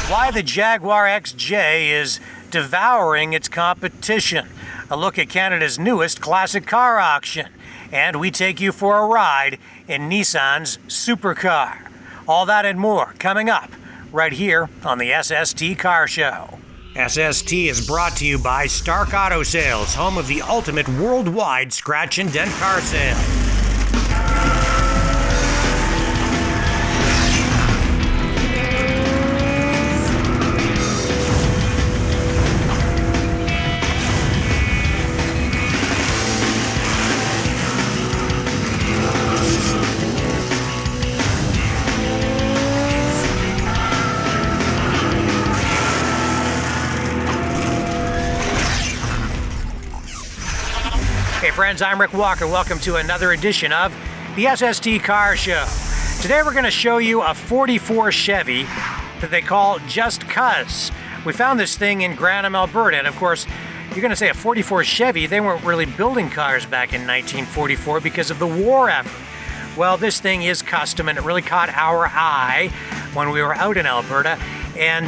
Why the Jaguar XJ is devouring its competition. A look at Canada's newest classic car auction. And we take you for a ride in Nissan's supercar. All that and more coming up right here on the SST Car Show. SST is brought to you by Stark Auto Sales, home of the ultimate worldwide scratch and dent car sale. Hey friends, I'm Rick Walker. Welcome to another edition of the SST Car Show. Today we're going to show you a 44 Chevy that they call Just Cuz. We found this thing in Grantham, Alberta, and of course, you're going to say a 44 Chevy, they weren't really building cars back in 1944 because of the war effort. Well, this thing is custom and it really caught our eye when we were out in Alberta, and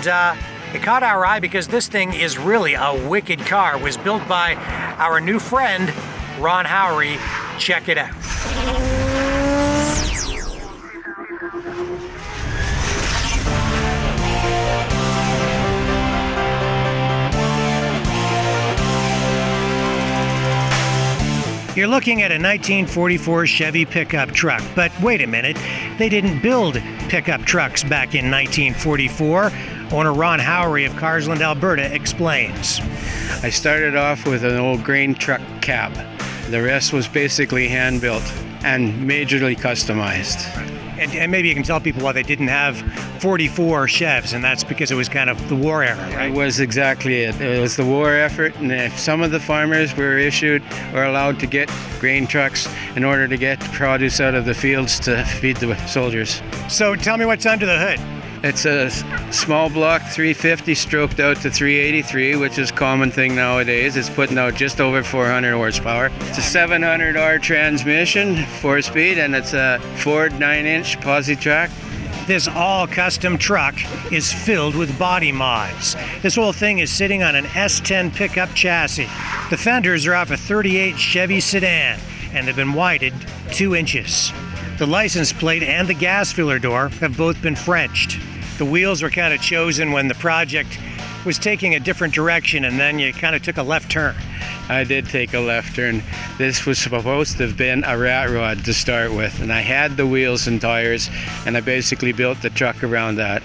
it caught our eye because this thing is really a wicked car. It was built by our new friend, Ron Howrie. Check it out. You're looking at a 1944 Chevy pickup truck, but wait a minute, they didn't build pickup trucks back in 1944. Owner Ron Howrie of Carsland, Alberta explains. I started off with an old grain truck cab. The rest was basically hand-built and majorly customized. And maybe you can tell people why they didn't have 44 Chevs, and that's because it was kind of the war era, right? It was exactly it. It was the war effort, and if some of the farmers were allowed to get grain trucks in order to get produce out of the fields to feed the soldiers. So tell me what's under the hood. It's a small block 350 stroked out to 383, which is a common thing nowadays. It's putting out just over 400 horsepower. It's a 700R transmission, 4-speed, and it's a Ford 9-inch posi-track. This all-custom truck is filled with body mods. This whole thing is sitting on an S10 pickup chassis. The fenders are off a 38 Chevy sedan, and they've been widened 2 inches. The license plate and the gas filler door have both been Frenched. The wheels were kind of chosen when the project was taking a different direction, and then you kind of took a left turn. I did take a left turn. This was supposed to have been a rat rod to start with, and I had the wheels and tires, and I basically built the truck around that.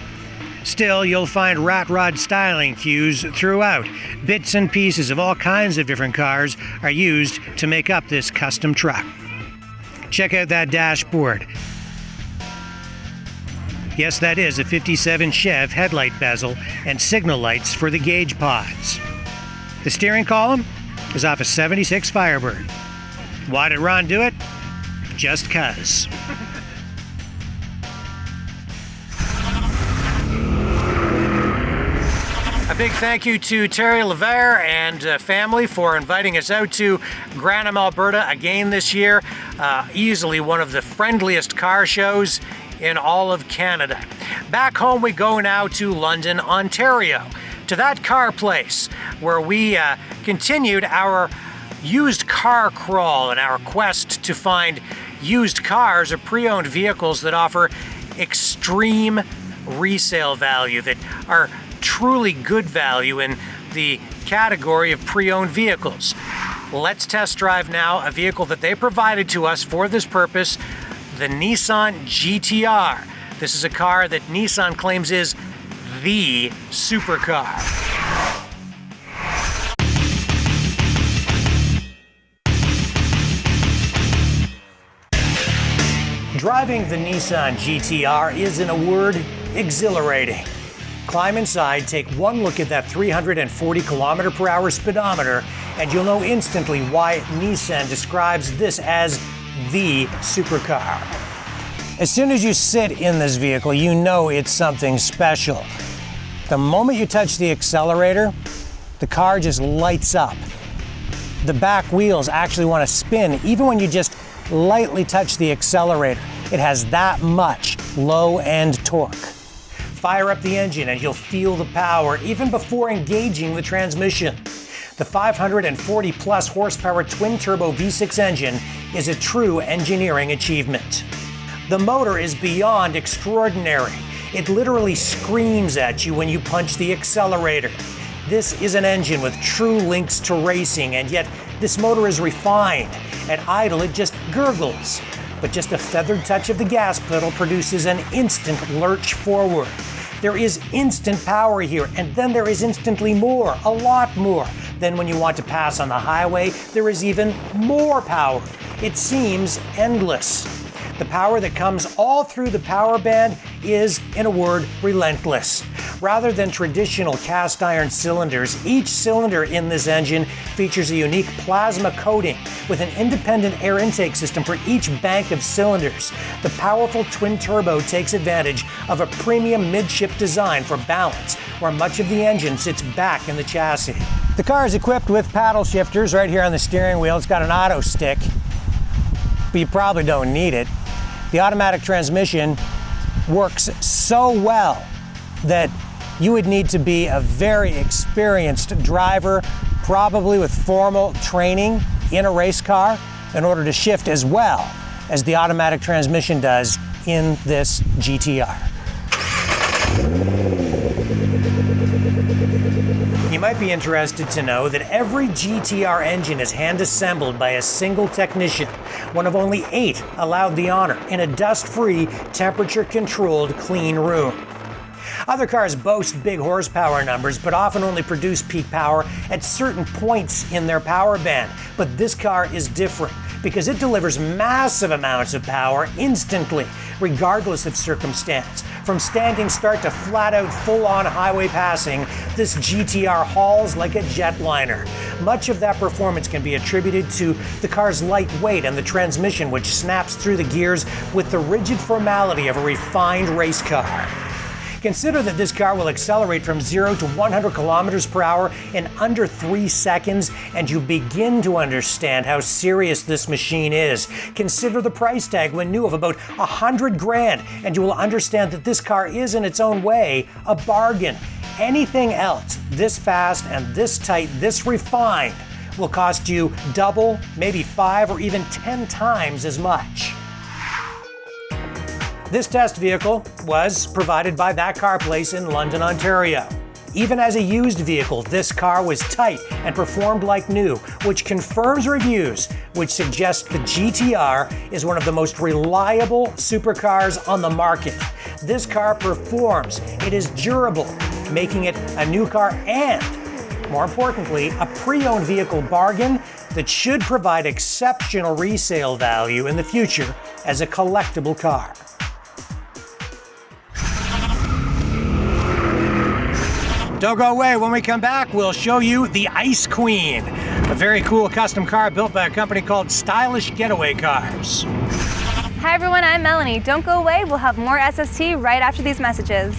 Still, you'll find rat rod styling cues throughout. Bits and pieces of all kinds of different cars are used to make up this custom truck. Check out that dashboard. Yes, that is a 57 Chev headlight bezel and signal lights for the gauge pods. The steering column is off a 76 Firebird. Why did Ron do it? Just cuz. A big thank you to Terry LeVere and family for inviting us out to Grantham, Alberta again this year. Easily one of the friendliest car shows in all of Canada. Back home we go now to London, Ontario, to that car place where we continued our used car crawl and our quest to find used cars or pre-owned vehicles that offer extreme resale value, that are truly good value in the category of pre-owned vehicles. Let's test drive now a vehicle that they provided to us for this purpose, the Nissan GTR. This is a car that Nissan claims is the supercar. Driving the Nissan GTR is, in a word, exhilarating. Climb inside, take one look at that 340 km/h speedometer, and you'll know instantly why Nissan describes this as the supercar. As soon as you sit in this vehicle, you know it's something special. The moment you touch the accelerator, the car just lights up. The back wheels actually want to spin even when you just lightly touch the accelerator. It has that much low-end torque. Fire up the engine and you'll feel the power even before engaging the transmission. The 540 plus horsepower twin-turbo V6 engine is a true engineering achievement. The motor is beyond extraordinary. It literally screams at you when you punch the accelerator. This is an engine with true links to racing, and yet this motor is refined. At idle, it just gurgles. But just a feathered touch of the gas pedal produces an instant lurch forward. There is instant power here, and then there is instantly more, a lot more. Then when you want to pass on the highway, there is even more power. It seems endless. The power that comes all through the power band is, in a word, relentless. Rather than traditional cast iron cylinders, each cylinder in this engine features a unique plasma coating with an independent air intake system for each bank of cylinders. The powerful twin turbo takes advantage of a premium midship design for balance, where much of the engine sits back in the chassis. The car is equipped with paddle shifters right here on the steering wheel. It's got an auto stick, but you probably don't need it. The automatic transmission works so well that you would need to be a very experienced driver, probably with formal training in a race car, in order to shift as well as the automatic transmission does in this GTR. You might be interested to know that every GTR engine is hand-assembled by a single technician, one of only 8 allowed the honor, in a dust-free, temperature-controlled, clean room. Other cars boast big horsepower numbers, but often only produce peak power at certain points in their power band. But this car is different, because it delivers massive amounts of power instantly, regardless of circumstance. From standing start to flat-out full-on highway passing, this GTR hauls like a jetliner. Much of that performance can be attributed to the car's light weight and the transmission, which snaps through the gears with the rigid formality of a refined race car. Consider that this car will accelerate from 0 to 100 kilometers per hour in under 3 seconds, and you begin to understand how serious this machine is. Consider the price tag when new of about $100,000, and you will understand that this car is, in its own way, a bargain. Anything else this fast and this tight, this refined, will cost you double, maybe 5 or even 10 times as much. This test vehicle was provided by That Car Place in London, Ontario. Even as a used vehicle, this car was tight and performed like new, which confirms reviews which suggest the GTR is one of the most reliable supercars on the market. This car performs, it is durable, making it a new car and, more importantly, a pre-owned vehicle bargain that should provide exceptional resale value in the future as a collectible car. Don't go away. When we come back, we'll show you the Ice Queen, a very cool custom car built by a company called Stylish Getaway Cars. Hi everyone, I'm Melanie. Don't go away. We'll have more SST right after these messages.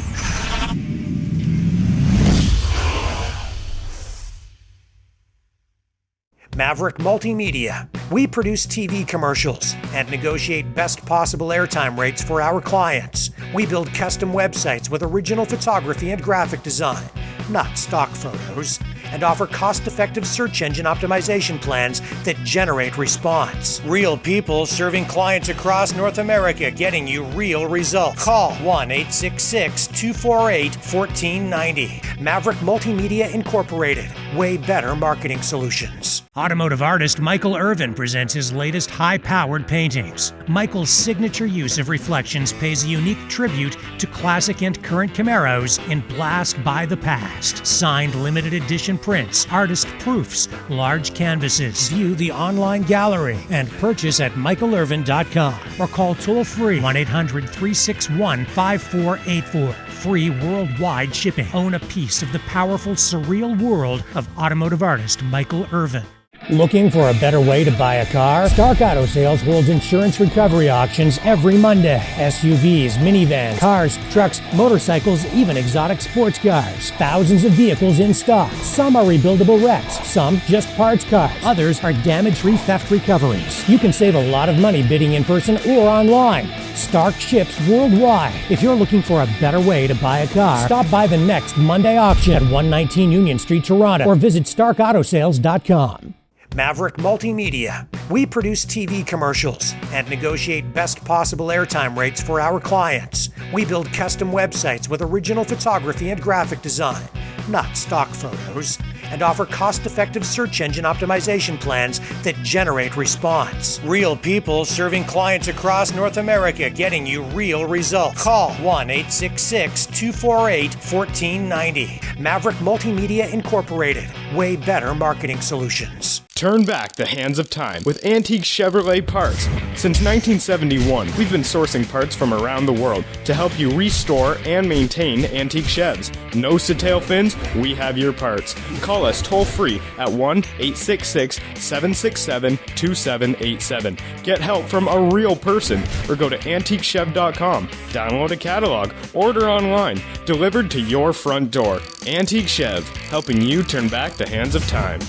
Maverick Multimedia. We produce TV commercials and negotiate best possible airtime rates for our clients. We build custom websites with original photography and graphic design, not stock photos, and offer cost-effective search engine optimization plans that generate response. Real people serving clients across North America, getting you real results. Call 1-866-248-1490. Maverick Multimedia Incorporated. Way better marketing solutions. Automotive artist Michael Irvin presents his latest high-powered paintings. Michael's signature use of reflections pays a unique tribute to classic and current Camaros in Blast by the Past. Signed limited edition prints, artist proofs, large canvases. View the online gallery and purchase at michaelirvin.com or call toll-free 1-800-361-5484. Free worldwide shipping. Own a piece of the powerful, surreal world of automotive artist Michael Irvin. Looking for a better way to buy a car? Stark Auto Sales holds insurance recovery auctions every Monday. SUVs, minivans, cars, trucks, motorcycles, even exotic sports cars. Thousands of vehicles in stock. Some are rebuildable wrecks, some just parts cars. Others are damage-free theft recoveries. You can save a lot of money bidding in person or online. Stark ships worldwide. If you're looking for a better way to buy a car, stop by the next Monday auction at 119 Union Street, Toronto, or visit starkautosales.com. Maverick Multimedia. We produce TV commercials and negotiate best possible airtime rates for our clients. We build custom websites with original photography and graphic design, not stock photos, and offer cost-effective search engine optimization plans that generate response. Real people serving clients across North America, getting you real results. Call 1-866-248-1490. Maverick Multimedia Incorporated. Way better marketing solutions. Turn back the hands of time with antique Chevrolet parts. Since 1971, we've been sourcing parts from around the world to help you restore and maintain antique Chevs. Nose to tail fins, we have your parts. Call us toll free at 1-866-767-2787. Get help from a real person or go to antiquechev.com. Download a catalog, order online, delivered to your front door. Antique Chev, helping you turn back the hands of time.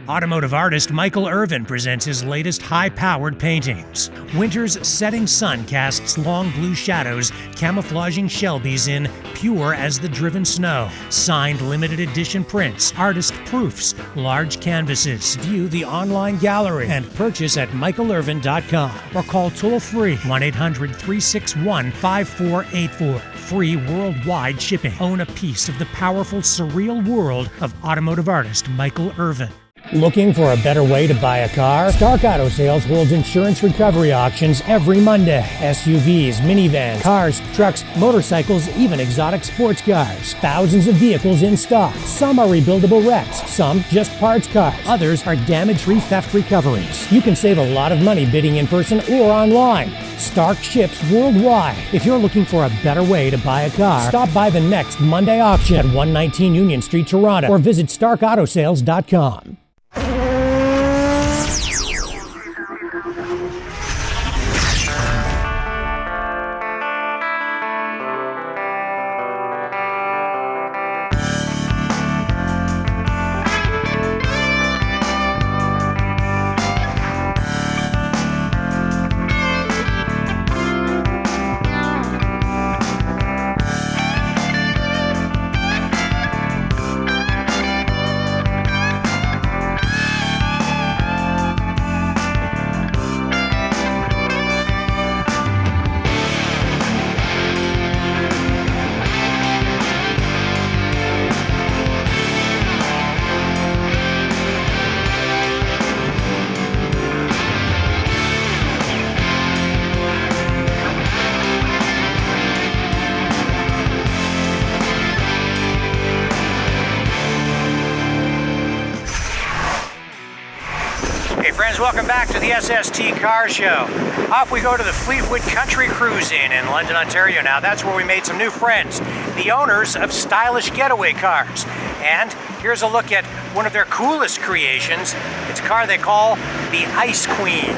Automotive artist Michael Irvin presents his latest high-powered paintings. Winter's setting sun casts long blue shadows, camouflaging Shelbys in pure as the driven snow. Signed limited edition prints, artist proofs, large canvases. View the online gallery and purchase at michaelirvin.com or call toll-free 1-800-361-5484. Free worldwide shipping. Own a piece of the powerful, surreal world of automotive artist Michael Irvin. Looking for a better way to buy a car? Stark Auto Sales holds insurance recovery auctions every Monday. SUVs, minivans, cars, trucks, motorcycles, even exotic sports cars. Thousands of vehicles in stock. Some are rebuildable wrecks, some just parts cars. Others are damage-free theft recoveries. You can save a lot of money bidding in person or online. Stark ships worldwide. If you're looking for a better way to buy a car, stop by the next Monday auction at 119 Union Street, Toronto, or visit starkautosales.com. Welcome back to the SST Car Show. Off we go to the Fleetwood Country Cruise Inn in London, Ontario. Now that's where we made some new friends, the owners of Stylish Getaway Cars. And here's a look at one of their coolest creations. It's a car they call the Ice Queen.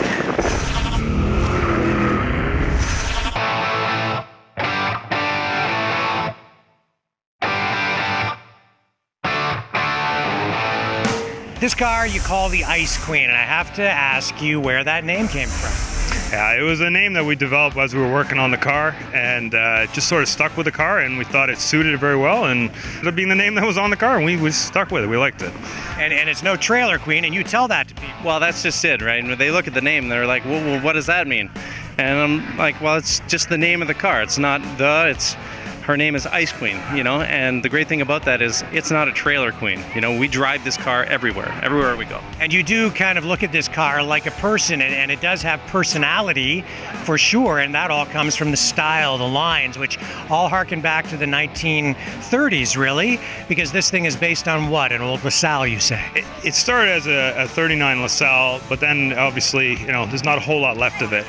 This car you call the Ice Queen, and I have to ask you where that name came from. Yeah, it was a name that we developed as we were working on the car, and it just sort of stuck with the car, and we thought it suited it very well, and it ended up being the name that was on the car, and we stuck with it. We liked it. And it's no trailer queen, and you tell that to people. Well, that's just it, right? When they look at the name, they're like, well, what does that mean? And I'm like, well, it's just the name of the car. It's not it's her name is Ice Queen, you know, and the great thing about that is it's not a trailer queen. You know, we drive this car everywhere we go. And you do kind of look at this car like a person, and it does have personality for sure, and that all comes from the style, the lines, which all harken back to the 1930s, really, because this thing is based on what? An old LaSalle, you say? It started as a 39 LaSalle, but then obviously, you know, there's not a whole lot left of it.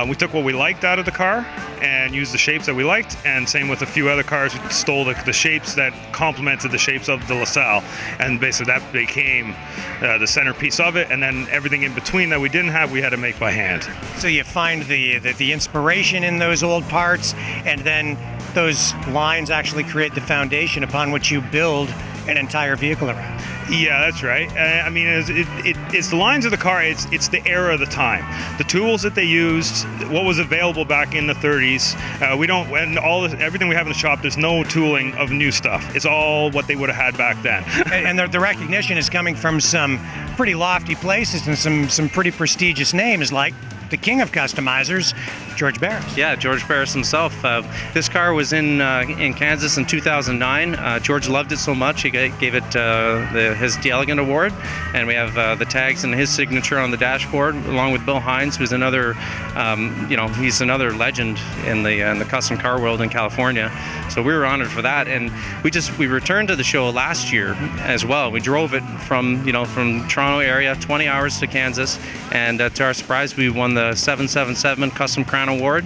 We took what we liked out of the car and used the shapes that we liked, and same with the few other cars stole the shapes that complemented the shapes of the LaSalle, and basically that became the centerpiece of it. And then everything in between that we didn't have, we had to make by hand. So you find the inspiration in those old parts, and then those lines actually create the foundation upon which you build an entire vehicle around. Yeah, that's right. I mean, it's the lines of the car. It's the era of the time. The tools that they used, what was available back in the 30s. We don't, and everything we have in the shop, there's no tooling of new stuff. It's all what they would have had back then. And the recognition is coming from some pretty lofty places and some pretty prestigious names, like the king of customizers, George Barris. Yeah, George Barris himself. This car was in Kansas in 2009. George loved it so much he gave it his The Elegant Award, and we have the tags and his signature on the dashboard, along with Bill Hines, who's another, he's another legend in the custom car world in California. So we were honored for that, and we returned to the show last year as well. We drove it from Toronto area, 20 hours to Kansas, and to our surprise, we won the 777 Custom Crown Award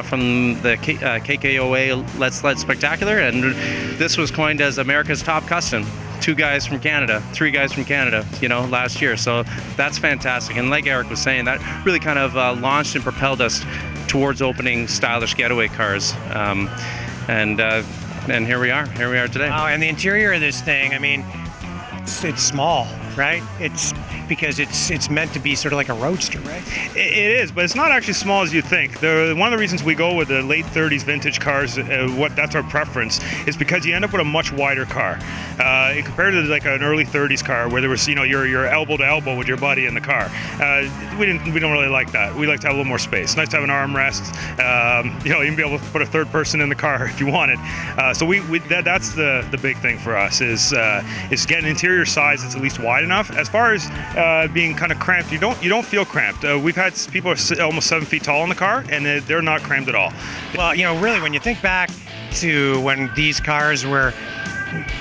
from the KKOA Let's Let Spectacular, and this was coined as America's Top Custom. 3 guys from Canada, last year. So that's fantastic. And like Eric was saying, that really kind of launched and propelled us towards opening Stylish Getaway Cars. And here we are today. Wow, and the interior of this thing, I mean, it's small, right? It's because it's meant to be sort of like a roadster, right? It is, but it's not actually small as you think. One of the reasons we go with the late 30s vintage cars, that's our preference, is because you end up with a much wider car. Compared to like an early 30s car where there was, you're elbow to elbow with your buddy in the car. We don't really like that. We like to have a little more space. Nice to have an armrest. Even be able to put a third person in the car if you wanted. So that's the big thing for us is getting interior size that's at least wide enough. As far as being kind of cramped, you don't feel cramped. We've had people almost 7 feet tall in the car, and they're not cramped at all. Well, really, when you think back to when these cars were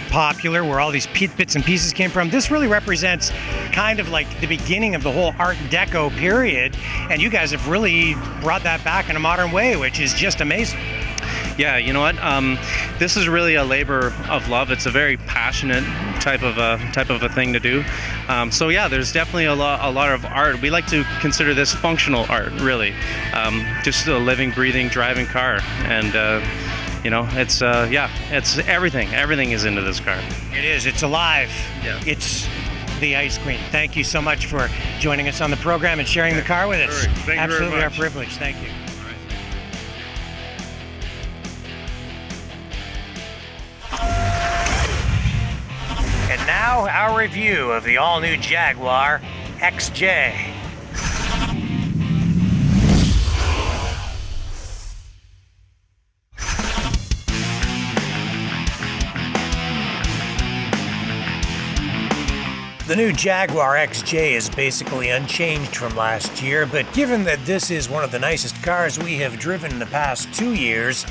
popular, where all these bits and pieces came from, this really represents kind of like the beginning of the whole Art Deco period, and you guys have really brought that back in a modern way, which is just amazing. Yeah, you know what? This is really a labor of love. It's a very passionate type of a thing to do. So yeah, there's definitely a lot of art. We like to consider this functional art, really, just a living, breathing, driving car, and it's everything. Everything is into this car. It is. It's alive. Yeah. It's the Ice Queen. Thank you so much for joining us on the program and sharing the car with us. Thank you Absolutely very our much. privilege. Thank you. And now our review of the all-new Jaguar XJ. The new Jaguar XJ is basically unchanged from last year, but given that this is one of the nicest cars we have driven in the past 2 years,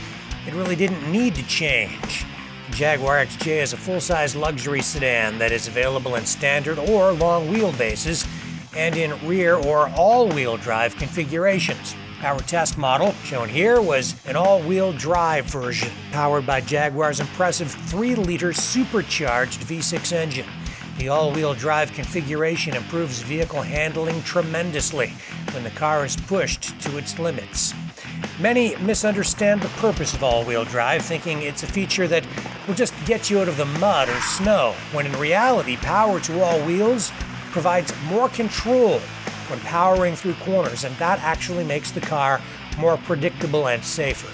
it really didn't need to change. The Jaguar XJ is a full-size luxury sedan that is available in standard or long wheelbases and in rear or all-wheel drive configurations. Our test model, shown here, was an all-wheel drive version powered by Jaguar's impressive 3-liter supercharged V6 engine. The all-wheel drive configuration improves vehicle handling tremendously when the car is pushed to its limits. Many misunderstand the purpose of all-wheel drive, thinking it's a feature that will just get you out of the mud or snow, when in reality, power to all wheels provides more control when powering through corners, and that actually makes the car more predictable and safer.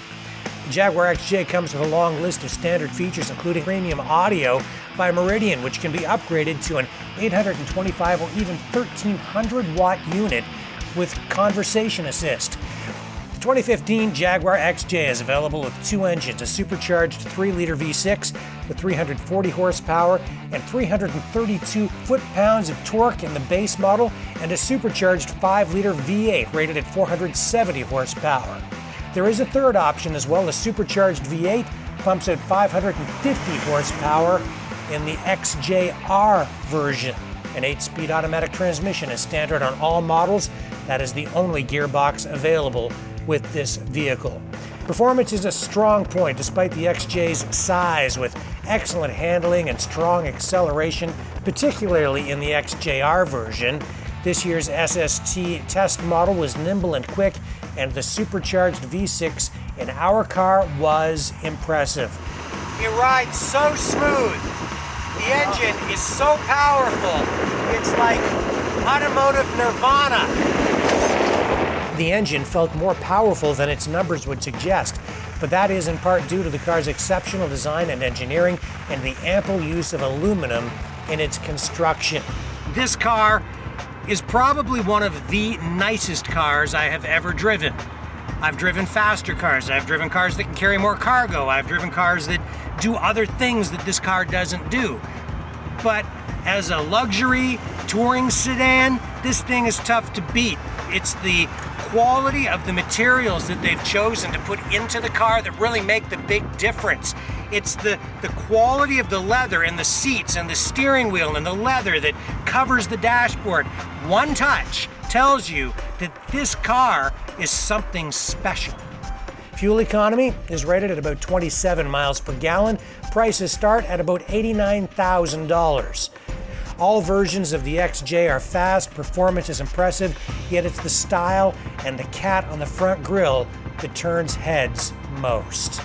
The Jaguar XJ comes with a long list of standard features, including premium audio by Meridian, which can be upgraded to an 825 or even 1300 watt unit with conversation assist. The 2015 Jaguar XJ is available with 2 engines, a supercharged 3-liter V6 with 340 horsepower and 332 foot-pounds of torque in the base model, and a supercharged 5-liter V8 rated at 470 horsepower. There is a third option as well, a supercharged V8, pumps out 550 horsepower in the XJR version. An 8-speed automatic transmission is standard on all models. That is the only gearbox available with this vehicle. Performance is a strong point despite the XJ's size, with excellent handling and strong acceleration, particularly in the XJR version. This year's SST test model was nimble and quick, and the supercharged V6 in our car was impressive. It rides so smooth. The engine is so powerful. It's like automotive nirvana. The engine felt more powerful than its numbers would suggest, but that is in part due to the car's exceptional design and engineering and the ample use of aluminum in its construction. This car is probably one of the nicest cars I have ever driven. I've driven faster cars, I've driven cars that can carry more cargo, I've driven cars that do other things that this car doesn't do. But as a luxury touring sedan, this thing is tough to beat. It's the quality of the materials that they've chosen to put into the car that really make the big difference. It's the quality of the leather and the seats and the steering wheel and the leather that covers the dashboard. One touch tells you that this car is something special. Fuel economy is rated at about 27 miles per gallon. Prices start at about $89,000. All versions of the XJ are fast, performance is impressive, yet it's the style and the cat on the front grille that turns heads most.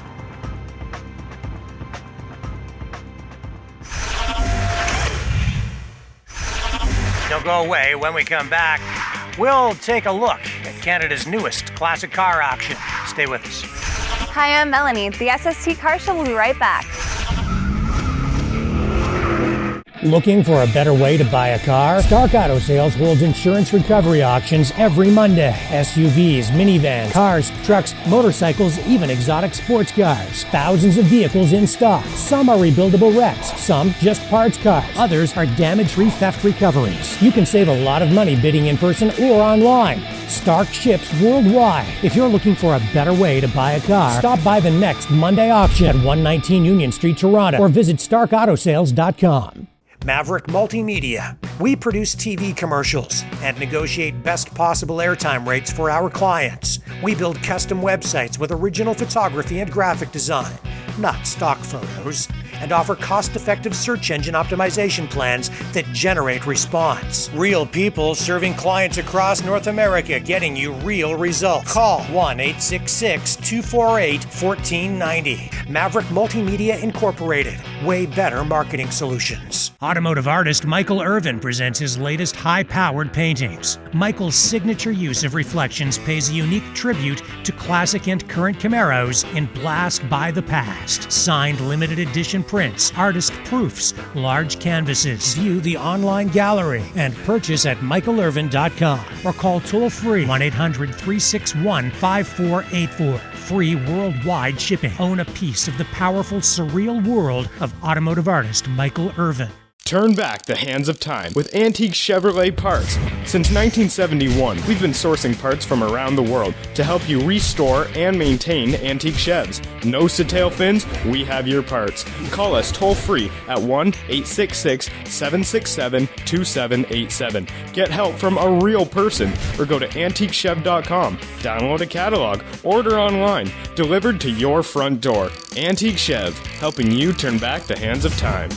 Don't go away. When we come back, we'll take a look at Canada's newest classic car auction. Stay with us. Hi, I'm Melanie. The SST Car Show will be right back. Looking for a better way to buy a car? Stark Auto Sales holds insurance recovery auctions every Monday. SUVs, minivans, cars, trucks, motorcycles, even exotic sports cars. Thousands of vehicles in stock. Some are rebuildable wrecks, some just parts cars. Others are damage-free theft recoveries. You can save a lot of money bidding in person or online. Stark ships worldwide. If you're looking for a better way to buy a car, stop by the next Monday auction at 119 Union Street, Toronto, or visit starkautosales.com. Maverick Multimedia. We produce TV commercials and negotiate best possible airtime rates for our clients. We build custom websites with original photography and graphic design, not stock photos, and offer cost-effective search engine optimization plans that generate response. Real people serving clients across North America, getting you real results. Call 1-866-248-1490. Maverick Multimedia Incorporated. Way better marketing solutions. Automotive artist Michael Irvin presents his latest high-powered paintings. Michael's signature use of reflections pays a unique tribute to classic and current Camaros in Blast by the Past. Signed limited edition prints, artist proofs, large canvases. View the online gallery and purchase at michaelirvin.com or call toll-free 1-800-361-5484. Free worldwide shipping. Own a piece of the powerful, surreal world of automotive artist Michael Irvin. Turn back the hands of time with antique Chevrolet parts. Since 1971, we've been sourcing parts from around the world to help you restore and maintain antique Chevs. Nose to tail fins, we have your parts. Call us toll-free at 1-866-767-2787. Get help from a real person or go to antiquechev.com. Download a catalog, order online, delivered to your front door. Antique Chev, helping you turn back the hands of time.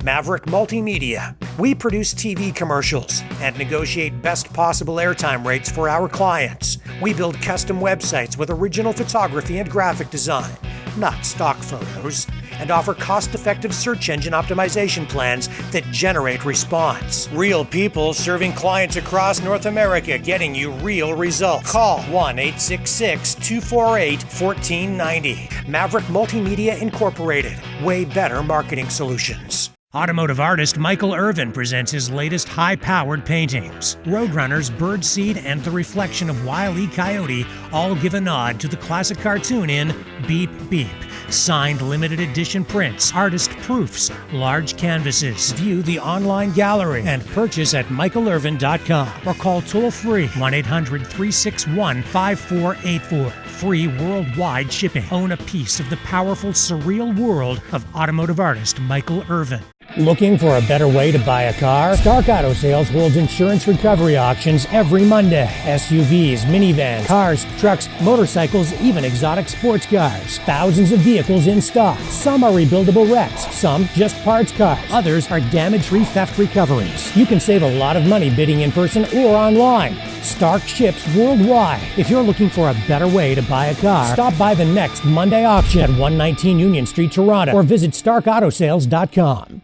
Maverick Multimedia. We produce TV commercials and negotiate best possible airtime rates for our clients. We build custom websites with original photography and graphic design, not stock photos, and offer cost-effective search engine optimization plans that generate response. Real people serving clients across North America, getting you real results. Call 1-866-248-1490. Maverick Multimedia Incorporated. Way better marketing solutions. Automotive artist Michael Irvin presents his latest high-powered paintings. Roadrunners, Birdseed, and the reflection of Wile E. Coyote all give a nod to the classic cartoon in Beep Beep. Signed limited edition prints, artist proofs, large canvases. View the online gallery and purchase at michaelirvin.com or call toll-free 1-800-361-5484. Free worldwide shipping. Own a piece of the powerful, surreal world of automotive artist Michael Irvin. Looking for a better way to buy a car? Stark Auto Sales holds insurance recovery auctions every Monday. SUVs, minivans, cars, trucks, motorcycles, even exotic sports cars. Thousands of vehicles in stock. Some are rebuildable wrecks, some just parts cars. Others are damage-free theft recoveries. You can save a lot of money bidding in person or online. Stark ships worldwide. If you're looking for a better way to buy a car, stop by the next Monday auction at 119 Union Street, Toronto, or visit starkautosales.com.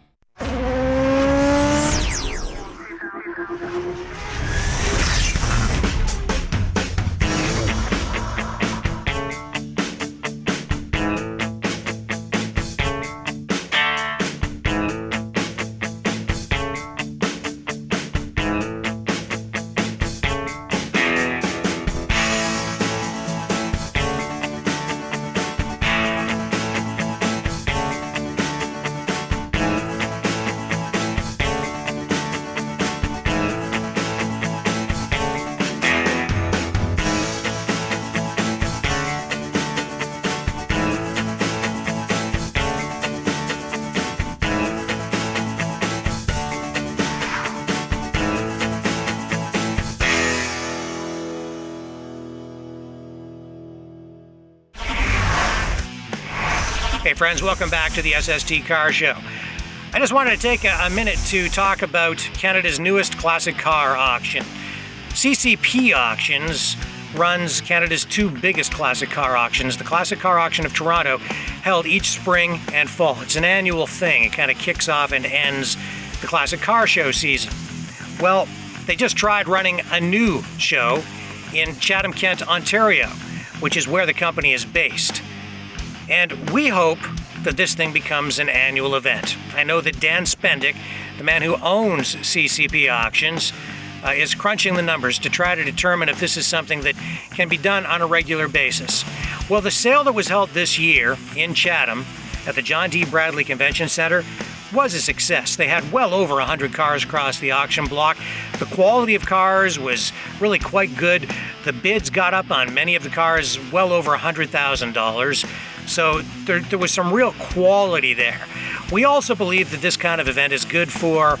Hey friends, welcome back to the SST Car Show. I just wanted to take a minute to talk about Canada's newest classic car auction. CCP Auctions runs Canada's two biggest classic car auctions. The Classic Car Auction of Toronto, held each spring and fall. It's an annual thing. It kind of kicks off and ends the Classic Car Show season. Well, they just tried running a new show in Chatham, Kent, Ontario, which is where the company is based. And we hope that this thing becomes an annual event. I know that Dan Spendick, the man who owns CCP Auctions, is crunching the numbers to try to determine if this is something that can be done on a regular basis. Well, the sale that was held this year in Chatham at the John D. Bradley Convention Center was a success. They had well over 100 cars across the auction block. The quality of cars was really quite good. The bids got up on many of the cars well over $100,000. So there was some real quality there. We also believe that this kind of event is good for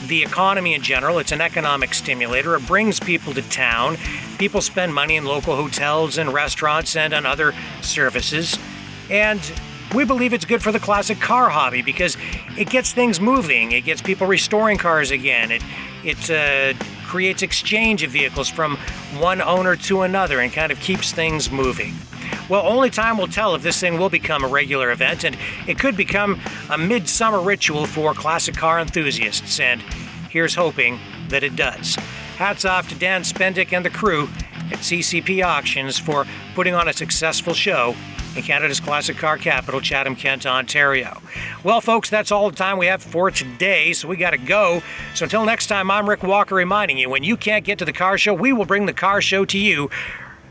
the economy in general. It's an economic stimulator. It brings people to town. People spend money in local hotels and restaurants and on other services. And we believe it's good for the classic car hobby because it gets things moving. It gets people restoring cars again. It creates exchange of vehicles from one owner to another and kind of keeps things moving. Well, only time will tell if this thing will become a regular event, and it could become a midsummer ritual for classic car enthusiasts, and here's hoping that it does. Hats off to Dan Spendick and the crew at CCP Auctions for putting on a successful show in Canada's classic car capital, Chatham, Kent, Ontario. Well, folks, that's all the time we have for today, so we got to go. So until next time, I'm Rick Walker reminding you, when you can't get to the car show, we will bring the car show to you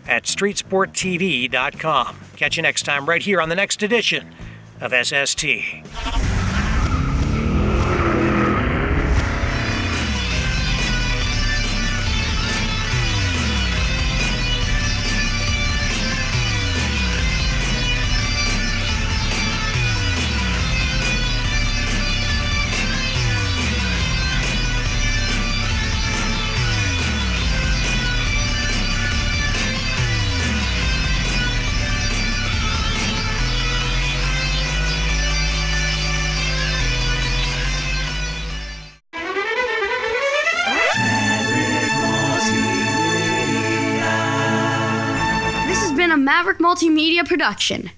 at streetsporttv.com. Catch you next time right here on the next edition of SST. Maverick Multimedia production.